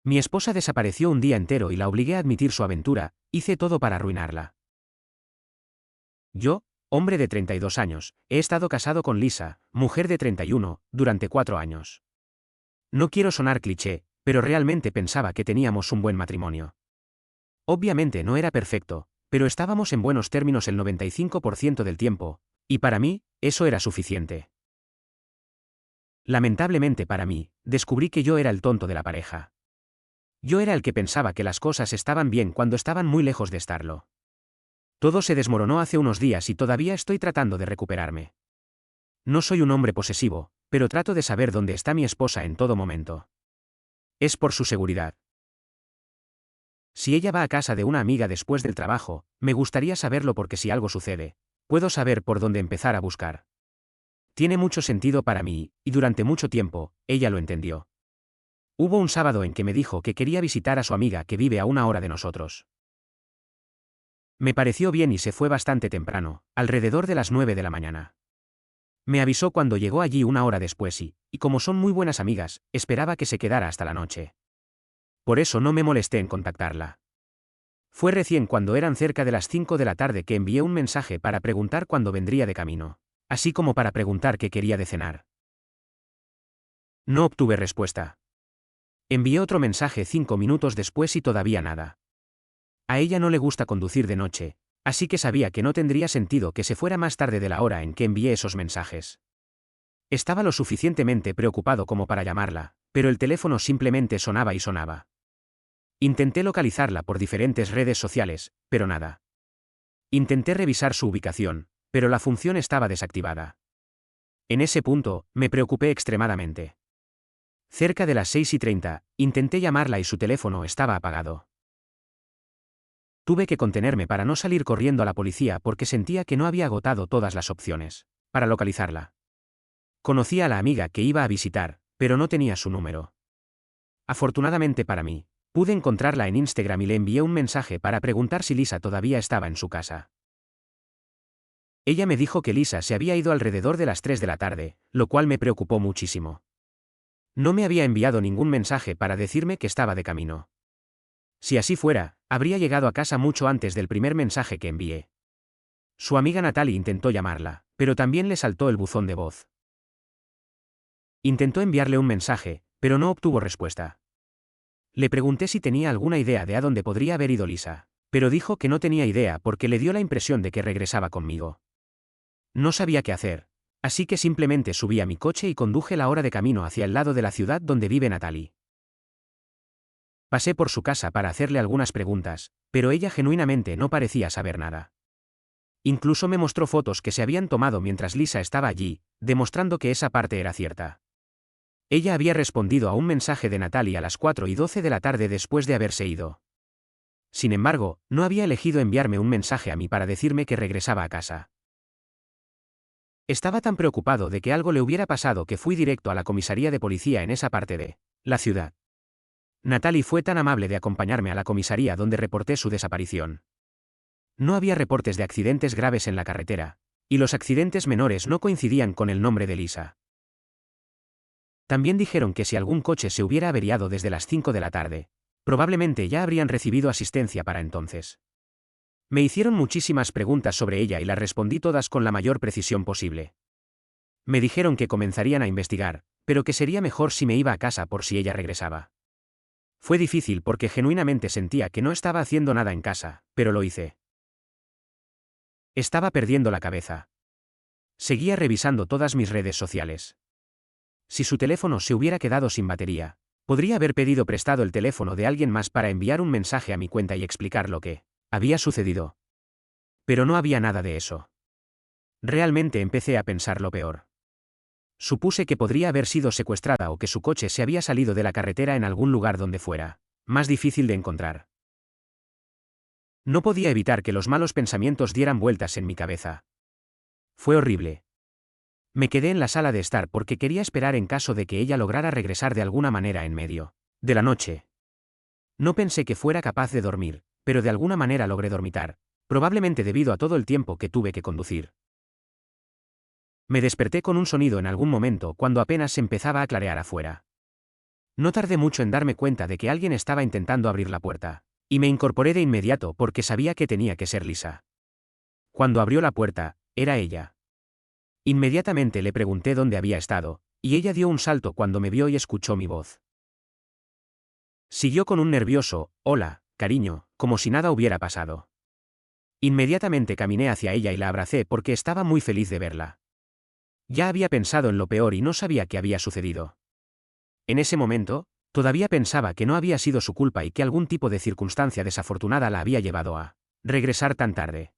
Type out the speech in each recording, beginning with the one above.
Mi esposa desapareció un día entero y la obligué a admitir su aventura, hice todo para arruinarla. Yo, hombre de 32 años, he estado casado con Lisa, mujer de 31, durante 4 años. No quiero sonar cliché, pero realmente pensaba que teníamos un buen matrimonio. Obviamente no era perfecto, pero estábamos en buenos términos el 95% del tiempo, y para mí, eso era suficiente. Lamentablemente para mí, descubrí que yo era el tonto de la pareja. Yo era el que pensaba que las cosas estaban bien cuando estaban muy lejos de estarlo. Todo se desmoronó hace unos días y todavía estoy tratando de recuperarme. No soy un hombre posesivo, pero trato de saber dónde está mi esposa en todo momento. Es por su seguridad. Si ella va a casa de una amiga después del trabajo, me gustaría saberlo porque si algo sucede, puedo saber por dónde empezar a buscar. Tiene mucho sentido para mí, y durante mucho tiempo, ella lo entendió. Hubo un sábado en que me dijo que quería visitar a su amiga que vive a 1 hora de nosotros. Me pareció bien y se fue bastante temprano, alrededor de las 9 de la mañana. Me avisó cuando llegó allí 1 hora después y como son muy buenas amigas, esperaba que se quedara hasta la noche. Por eso no me molesté en contactarla. Fue recién cuando eran cerca de las 5 de la tarde que envié un mensaje para preguntar cuándo vendría de camino, así como para preguntar qué quería de cenar. No obtuve respuesta. Envié otro mensaje 5 minutos después y todavía nada. A ella no le gusta conducir de noche, así que sabía que no tendría sentido que se fuera más tarde de la hora en que envié esos mensajes. Estaba lo suficientemente preocupado como para llamarla, pero el teléfono simplemente sonaba y sonaba. Intenté localizarla por diferentes redes sociales, pero nada. Intenté revisar su ubicación, pero la función estaba desactivada. En ese punto, me preocupé extremadamente. Cerca de las 6:30, intenté llamarla y su teléfono estaba apagado. Tuve que contenerme para no salir corriendo a la policía porque sentía que no había agotado todas las opciones para localizarla. Conocía a la amiga que iba a visitar, pero no tenía su número. Afortunadamente para mí, pude encontrarla en Instagram y le envié un mensaje para preguntar si Lisa todavía estaba en su casa. Ella me dijo que Lisa se había ido alrededor de las 3 de la tarde, lo cual me preocupó muchísimo. No me había enviado ningún mensaje para decirme que estaba de camino. Si así fuera, habría llegado a casa mucho antes del primer mensaje que envié. Su amiga Natalie intentó llamarla, pero también le saltó el buzón de voz. Intentó enviarle un mensaje, pero no obtuvo respuesta. Le pregunté si tenía alguna idea de a dónde podría haber ido Lisa, pero dijo que no tenía idea porque le dio la impresión de que regresaba conmigo. No sabía qué hacer, así que simplemente subí a mi coche y conduje la hora de camino hacia el lado de la ciudad donde vive Natalie. Pasé por su casa para hacerle algunas preguntas, pero ella genuinamente no parecía saber nada. Incluso me mostró fotos que se habían tomado mientras Lisa estaba allí, demostrando que esa parte era cierta. Ella había respondido a un mensaje de Natalie a las 4:12 de la tarde después de haberse ido. Sin embargo, no había elegido enviarme un mensaje a mí para decirme que regresaba a casa. Estaba tan preocupado de que algo le hubiera pasado que fui directo a la comisaría de policía en esa parte de la ciudad. Natalie fue tan amable de acompañarme a la comisaría donde reporté su desaparición. No había reportes de accidentes graves en la carretera, y los accidentes menores no coincidían con el nombre de Lisa. También dijeron que si algún coche se hubiera averiado desde las 5 de la tarde, probablemente ya habrían recibido asistencia para entonces. Me hicieron muchísimas preguntas sobre ella y las respondí todas con la mayor precisión posible. Me dijeron que comenzarían a investigar, pero que sería mejor si me iba a casa por si ella regresaba. Fue difícil porque genuinamente sentía que no estaba haciendo nada en casa, pero lo hice. Estaba perdiendo la cabeza. Seguía revisando todas mis redes sociales. Si su teléfono se hubiera quedado sin batería, podría haber pedido prestado el teléfono de alguien más para enviar un mensaje a mi cuenta y explicar lo que había sucedido. Pero no había nada de eso. Realmente empecé a pensar lo peor. Supuse que podría haber sido secuestrada o que su coche se había salido de la carretera en algún lugar donde fuera más difícil de encontrar. No podía evitar que los malos pensamientos dieran vueltas en mi cabeza. Fue horrible. Me quedé en la sala de estar porque quería esperar en caso de que ella lograra regresar de alguna manera en medio de la noche. No pensé que fuera capaz de dormir, pero de alguna manera logré dormitar, probablemente debido a todo el tiempo que tuve que conducir. Me desperté con un sonido en algún momento cuando apenas se empezaba a clarear afuera. No tardé mucho en darme cuenta de que alguien estaba intentando abrir la puerta, y me incorporé de inmediato porque sabía que tenía que ser Lisa. Cuando abrió la puerta, era ella. Inmediatamente le pregunté dónde había estado, y ella dio un salto cuando me vio y escuchó mi voz. Siguió con un nervioso, hola, cariño, como si nada hubiera pasado. Inmediatamente caminé hacia ella y la abracé porque estaba muy feliz de verla. Ya había pensado en lo peor y no sabía qué había sucedido. En ese momento, todavía pensaba que no había sido su culpa y que algún tipo de circunstancia desafortunada la había llevado a regresar tan tarde.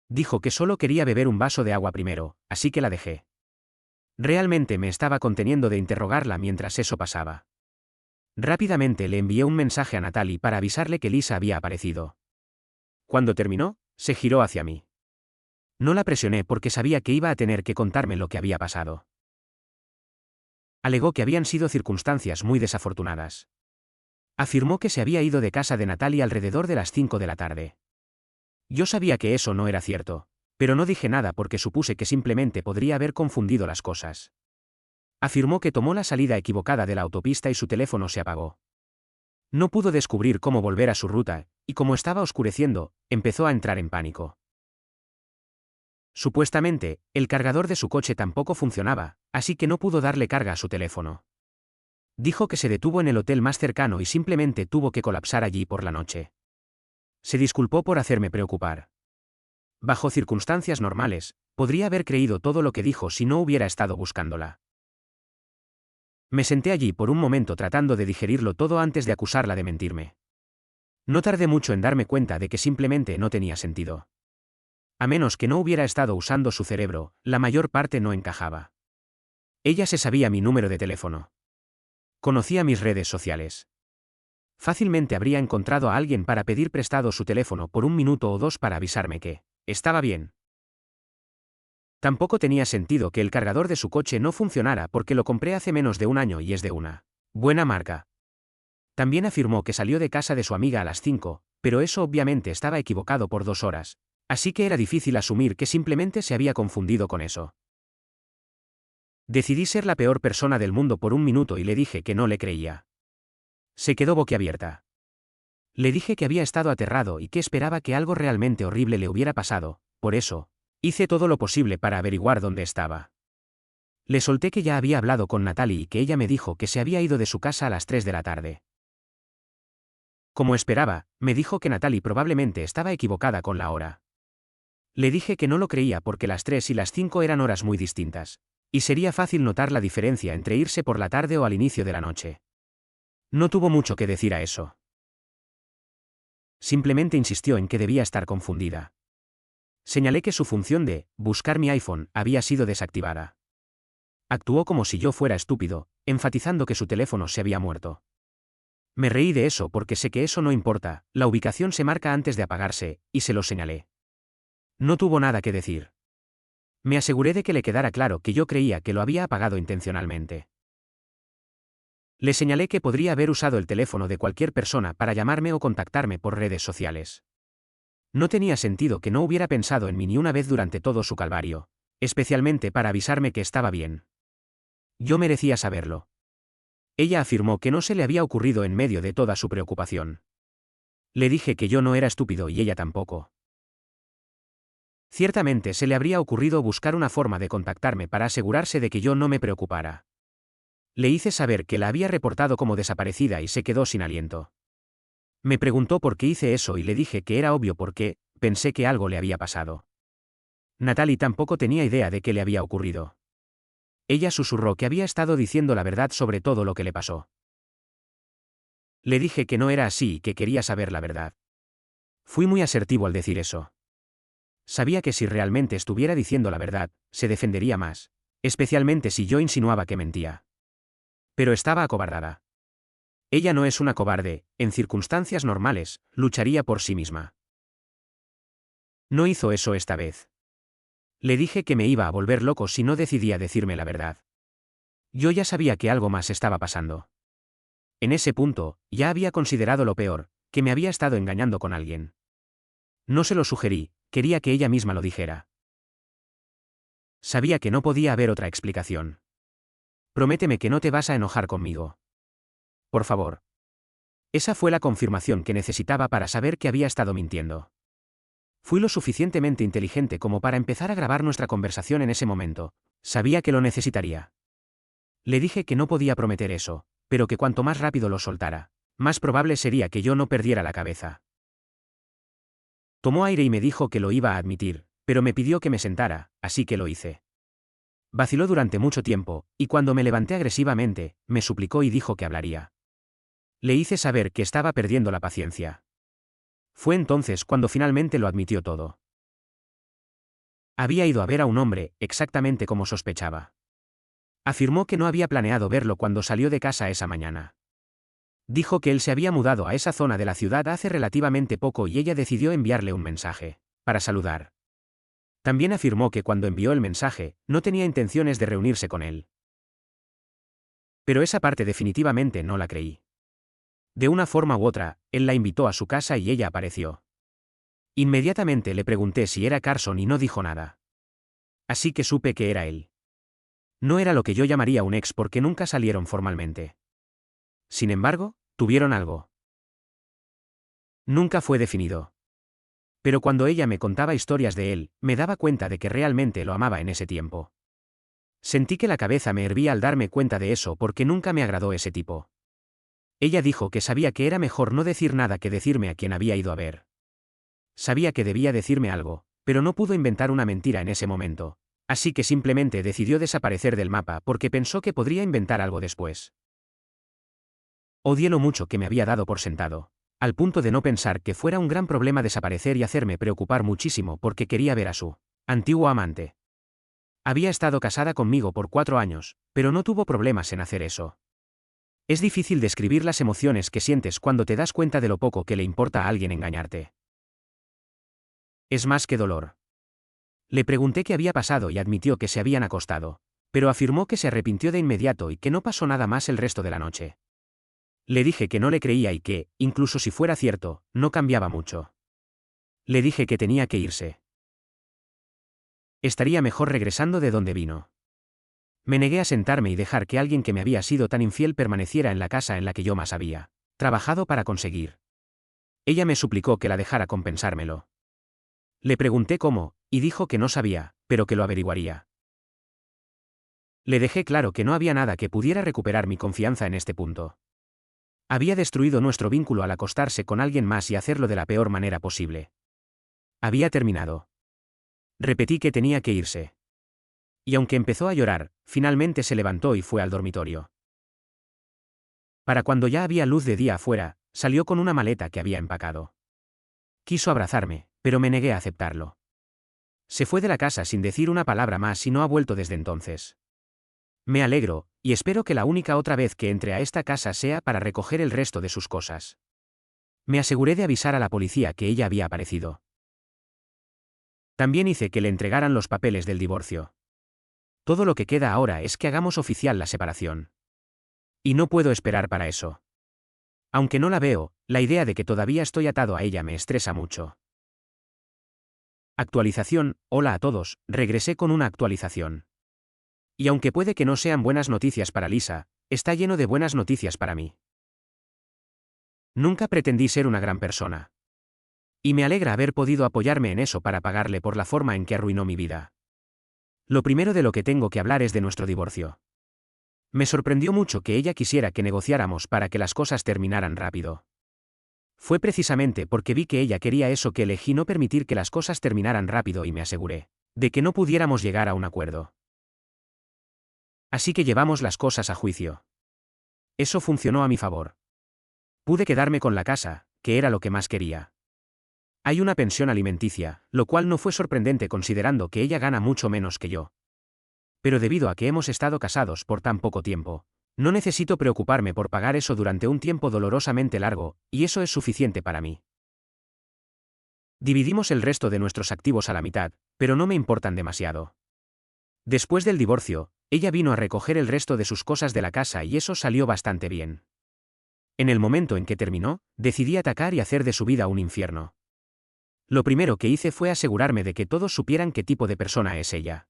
Dijo que solo quería beber un vaso de agua primero, así que la dejé. Realmente me estaba conteniendo de interrogarla mientras eso pasaba. Rápidamente le envié un mensaje a Natalie para avisarle que Lisa había aparecido. Cuando terminó, se giró hacia mí. No la presioné porque sabía que iba a tener que contarme lo que había pasado. Alegó que habían sido circunstancias muy desafortunadas. Afirmó que se había ido de casa de Natalie alrededor de las 5 de la tarde. Yo sabía que eso no era cierto, pero no dije nada porque supuse que simplemente podría haber confundido las cosas. Afirmó que tomó la salida equivocada de la autopista y su teléfono se apagó. No pudo descubrir cómo volver a su ruta, y como estaba oscureciendo, empezó a entrar en pánico. Supuestamente, el cargador de su coche tampoco funcionaba, así que no pudo darle carga a su teléfono. Dijo que se detuvo en el hotel más cercano y simplemente tuvo que colapsar allí por la noche. Se disculpó por hacerme preocupar. Bajo circunstancias normales, podría haber creído todo lo que dijo si no hubiera estado buscándola. Me senté allí por un momento tratando de digerirlo todo antes de acusarla de mentirme. No tardé mucho en darme cuenta de que simplemente no tenía sentido. A menos que no hubiera estado usando su cerebro, la mayor parte no encajaba. Ella se sabía mi número de teléfono. Conocía mis redes sociales. Fácilmente habría encontrado a alguien para pedir prestado su teléfono por un minuto o dos para avisarme que estaba bien. Tampoco tenía sentido que el cargador de su coche no funcionara porque lo compré hace menos de un año y es de una buena marca. También afirmó que salió de casa de su amiga a las 5, pero eso obviamente estaba equivocado por 2 horas, así que era difícil asumir que simplemente se había confundido con eso. Decidí ser la peor persona del mundo por un minuto y le dije que no le creía. Se quedó boquiabierta. Le dije que había estado aterrado y que esperaba que algo realmente horrible le hubiera pasado, por eso, hice todo lo posible para averiguar dónde estaba. Le solté que ya había hablado con Natalie y que ella me dijo que se había ido de su casa a las 3 de la tarde. Como esperaba, me dijo que Natalie probablemente estaba equivocada con la hora. Le dije que no lo creía porque las 3 y las 5 eran horas muy distintas, y sería fácil notar la diferencia entre irse por la tarde o al inicio de la noche. No tuvo mucho que decir a eso. Simplemente insistió en que debía estar confundida. Señalé que su función de buscar mi iPhone había sido desactivada. Actuó como si yo fuera estúpido, enfatizando que su teléfono se había muerto. Me reí de eso porque sé que eso no importa, la ubicación se marca antes de apagarse, y se lo señalé. No tuvo nada que decir. Me aseguré de que le quedara claro que yo creía que lo había apagado intencionalmente. Le señalé que podría haber usado el teléfono de cualquier persona para llamarme o contactarme por redes sociales. No tenía sentido que no hubiera pensado en mí ni una vez durante todo su calvario, especialmente para avisarme que estaba bien. Yo merecía saberlo. Ella afirmó que no se le había ocurrido en medio de toda su preocupación. Le dije que yo no era estúpido y ella tampoco. Ciertamente se le habría ocurrido buscar una forma de contactarme para asegurarse de que yo no me preocupara. Le hice saber que la había reportado como desaparecida y se quedó sin aliento. Me preguntó por qué hice eso y le dije que era obvio porque pensé que algo le había pasado. Natalie tampoco tenía idea de qué le había ocurrido. Ella susurró que había estado diciendo la verdad sobre todo lo que le pasó. Le dije que no era así y que quería saber la verdad. Fui muy asertivo al decir eso. Sabía que si realmente estuviera diciendo la verdad, se defendería más, especialmente si yo insinuaba que mentía. Pero estaba acobardada. Ella no es una cobarde, en circunstancias normales, lucharía por sí misma. No hizo eso esta vez. Le dije que me iba a volver loco si no decidía decirme la verdad. Yo ya sabía que algo más estaba pasando. En ese punto, ya había considerado lo peor, que me había estado engañando con alguien. No se lo sugerí, quería que ella misma lo dijera. Sabía que no podía haber otra explicación. Prométeme que no te vas a enojar conmigo. Por favor. Esa fue la confirmación que necesitaba para saber que había estado mintiendo. Fui lo suficientemente inteligente como para empezar a grabar nuestra conversación en ese momento. Sabía que lo necesitaría. Le dije que no podía prometer eso, pero que cuanto más rápido lo soltara, más probable sería que yo no perdiera la cabeza. Tomó aire y me dijo que lo iba a admitir, pero me pidió que me sentara, así que lo hice. Vaciló durante mucho tiempo, y cuando me levanté agresivamente, me suplicó y dijo que hablaría. Le hice saber que estaba perdiendo la paciencia. Fue entonces cuando finalmente lo admitió todo. Había ido a ver a un hombre, exactamente como sospechaba. Afirmó que no había planeado verlo cuando salió de casa esa mañana. Dijo que él se había mudado a esa zona de la ciudad hace relativamente poco y ella decidió enviarle un mensaje, para saludar. También afirmó que cuando envió el mensaje, no tenía intenciones de reunirse con él. Pero esa parte definitivamente no la creí. De una forma u otra, él la invitó a su casa y ella apareció. Inmediatamente le pregunté si era Carson y no dijo nada. Así que supe que era él. No era lo que yo llamaría un ex porque nunca salieron formalmente. Sin embargo, tuvieron algo. Nunca fue definido. Pero cuando ella me contaba historias de él, me daba cuenta de que realmente lo amaba en ese tiempo. Sentí que la cabeza me hervía al darme cuenta de eso porque nunca me agradó ese tipo. Ella dijo que sabía que era mejor no decir nada que decirme a quien había ido a ver. Sabía que debía decirme algo, pero no pudo inventar una mentira en ese momento. Así que simplemente decidió desaparecer del mapa porque pensó que podría inventar algo después. Odié lo mucho que me había dado por sentado, al punto de no pensar que fuera un gran problema desaparecer y hacerme preocupar muchísimo porque quería ver a su antiguo amante. Había estado casada conmigo por 4 años, pero no tuvo problemas en hacer eso. Es difícil describir las emociones que sientes cuando te das cuenta de lo poco que le importa a alguien engañarte. Es más que dolor. Le pregunté qué había pasado y admitió que se habían acostado, pero afirmó que se arrepintió de inmediato y que no pasó nada más el resto de la noche. Le dije que no le creía y que, incluso si fuera cierto, no cambiaba mucho. Le dije que tenía que irse. Estaría mejor regresando de donde vino. Me negué a sentarme y dejar que alguien que me había sido tan infiel permaneciera en la casa en la que yo más había trabajado para conseguir. Ella me suplicó que la dejara compensármelo. Le pregunté cómo, y dijo que no sabía, pero que lo averiguaría. Le dejé claro que no había nada que pudiera recuperar mi confianza en este punto. Había destruido nuestro vínculo al acostarse con alguien más y hacerlo de la peor manera posible. Había terminado. Repetí que tenía que irse. Y aunque empezó a llorar, finalmente se levantó y fue al dormitorio. Para cuando ya había luz de día afuera, salió con una maleta que había empacado. Quiso abrazarme, pero me negué a aceptarlo. Se fue de la casa sin decir una palabra más y no ha vuelto desde entonces. Me alegro, y espero que la única otra vez que entre a esta casa sea para recoger el resto de sus cosas. Me aseguré de avisar a la policía que ella había aparecido. También hice que le entregaran los papeles del divorcio. Todo lo que queda ahora es que hagamos oficial la separación. Y no puedo esperar para eso. Aunque no la veo, la idea de que todavía estoy atado a ella me estresa mucho. Actualización, hola a todos, regresé con una actualización. Y aunque puede que no sean buenas noticias para Lisa, está lleno de buenas noticias para mí. Nunca pretendí ser una gran persona. Y me alegra haber podido apoyarme en eso para pagarle por la forma en que arruinó mi vida. Lo primero de lo que tengo que hablar es de nuestro divorcio. Me sorprendió mucho que ella quisiera que negociáramos para que las cosas terminaran rápido. Fue precisamente porque vi que ella quería eso que elegí no permitir que las cosas terminaran rápido y me aseguré de que no pudiéramos llegar a un acuerdo. Así que llevamos las cosas a juicio. Eso funcionó a mi favor. Pude quedarme con la casa, que era lo que más quería. Hay una pensión alimenticia, lo cual no fue sorprendente considerando que ella gana mucho menos que yo. Pero debido a que hemos estado casados por tan poco tiempo, no necesito preocuparme por pagar eso durante un tiempo dolorosamente largo, y eso es suficiente para mí. Dividimos el resto de nuestros activos a la mitad, pero no me importan demasiado. Después del divorcio, ella vino a recoger el resto de sus cosas de la casa y eso salió bastante bien. En el momento en que terminó, decidí atacar y hacer de su vida un infierno. Lo primero que hice fue asegurarme de que todos supieran qué tipo de persona es ella.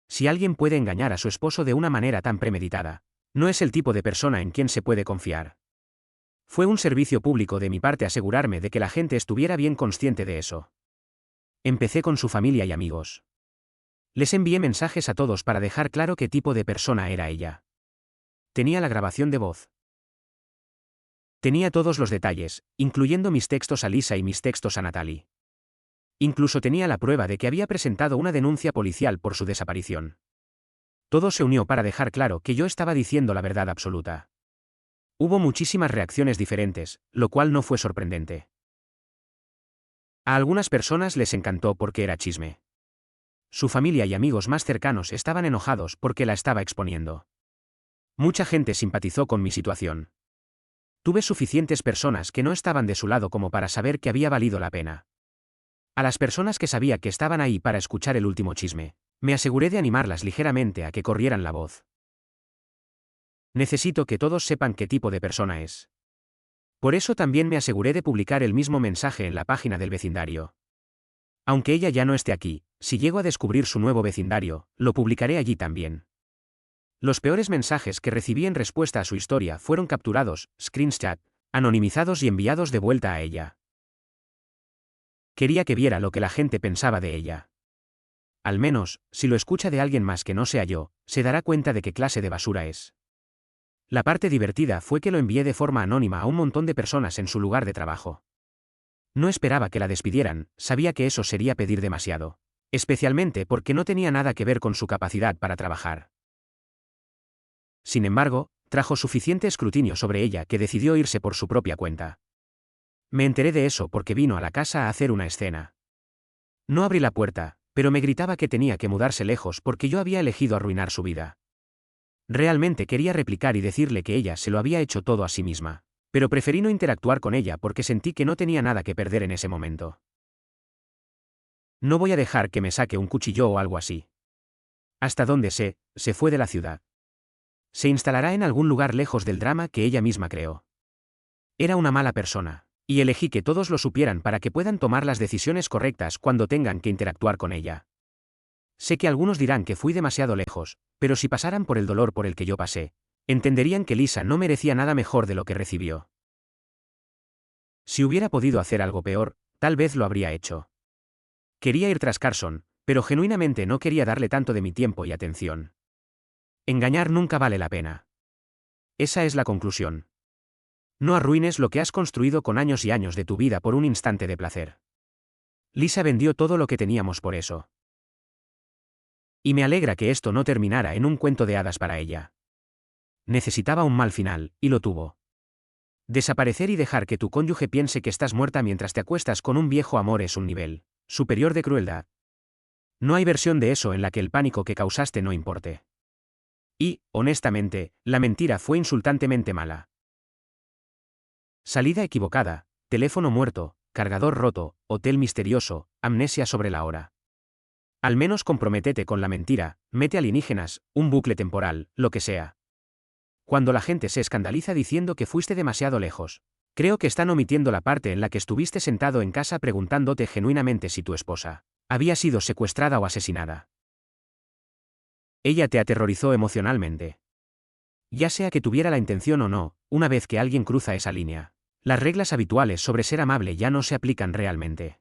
Si alguien puede engañar a su esposo de una manera tan premeditada, no es el tipo de persona en quien se puede confiar. Fue un servicio público de mi parte asegurarme de que la gente estuviera bien consciente de eso. Empecé con su familia y amigos. Les envié mensajes a todos para dejar claro qué tipo de persona era ella. Tenía la grabación de voz. Tenía todos los detalles, incluyendo mis textos a Lisa y mis textos a Natalie. Incluso tenía la prueba de que había presentado una denuncia policial por su desaparición. Todo se unió para dejar claro que yo estaba diciendo la verdad absoluta. Hubo muchísimas reacciones diferentes, lo cual no fue sorprendente. A algunas personas les encantó porque era chisme. Su familia y amigos más cercanos estaban enojados porque la estaba exponiendo. Mucha gente simpatizó con mi situación. Tuve suficientes personas que no estaban de su lado como para saber que había valido la pena. A las personas que sabía que estaban ahí para escuchar el último chisme, me aseguré de animarlas ligeramente a que corrieran la voz. Necesito que todos sepan qué tipo de persona es. Por eso también me aseguré de publicar el mismo mensaje en la página del vecindario. Aunque ella ya no esté aquí, si llego a descubrir su nuevo vecindario, lo publicaré allí también. Los peores mensajes que recibí en respuesta a su historia fueron capturados, screenshot, anonimizados y enviados de vuelta a ella. Quería que viera lo que la gente pensaba de ella. Al menos, si lo escucha de alguien más que no sea yo, se dará cuenta de qué clase de basura es. La parte divertida fue que lo envié de forma anónima a un montón de personas en su lugar de trabajo. No esperaba que la despidieran, sabía que eso sería pedir demasiado. Especialmente porque no tenía nada que ver con su capacidad para trabajar. Sin embargo, trajo suficiente escrutinio sobre ella que decidió irse por su propia cuenta. Me enteré de eso porque vino a la casa a hacer una escena. No abrí la puerta, pero me gritaba que tenía que mudarse lejos porque yo había elegido arruinar su vida. Realmente quería replicar y decirle que ella se lo había hecho todo a sí misma, pero preferí no interactuar con ella porque sentí que no tenía nada que perder en ese momento. No voy a dejar que me saque un cuchillo o algo así. Hasta donde sé, se fue de la ciudad. Se instalará en algún lugar lejos del drama que ella misma creó. Era una mala persona, y elegí que todos lo supieran para que puedan tomar las decisiones correctas cuando tengan que interactuar con ella. Sé que algunos dirán que fui demasiado lejos, pero si pasaran por el dolor por el que yo pasé, entenderían que Lisa no merecía nada mejor de lo que recibió. Si hubiera podido hacer algo peor, tal vez lo habría hecho. Quería ir tras Carson, pero genuinamente no quería darle tanto de mi tiempo y atención. Engañar nunca vale la pena. Esa es la conclusión. No arruines lo que has construido con años y años de tu vida por un instante de placer. Lisa vendió todo lo que teníamos por eso. Y me alegra que esto no terminara en un cuento de hadas para ella. Necesitaba un mal final, y lo tuvo. Desaparecer y dejar que tu cónyuge piense que estás muerta mientras te acuestas con un viejo amor es un nivel superior de crueldad. No hay versión de eso en la que el pánico que causaste no importe. Y, honestamente, la mentira fue insultantemente mala. Salida equivocada, teléfono muerto, cargador roto, hotel misterioso, amnesia sobre la hora. Al menos comprométete con la mentira, mete alienígenas, un bucle temporal, lo que sea. Cuando la gente se escandaliza diciendo que fuiste demasiado lejos, creo que están omitiendo la parte en la que estuviste sentado en casa preguntándote genuinamente si tu esposa había sido secuestrada o asesinada. Ella te aterrorizó emocionalmente. Ya sea que tuviera la intención o no, una vez que alguien cruza esa línea, las reglas habituales sobre ser amable ya no se aplican realmente.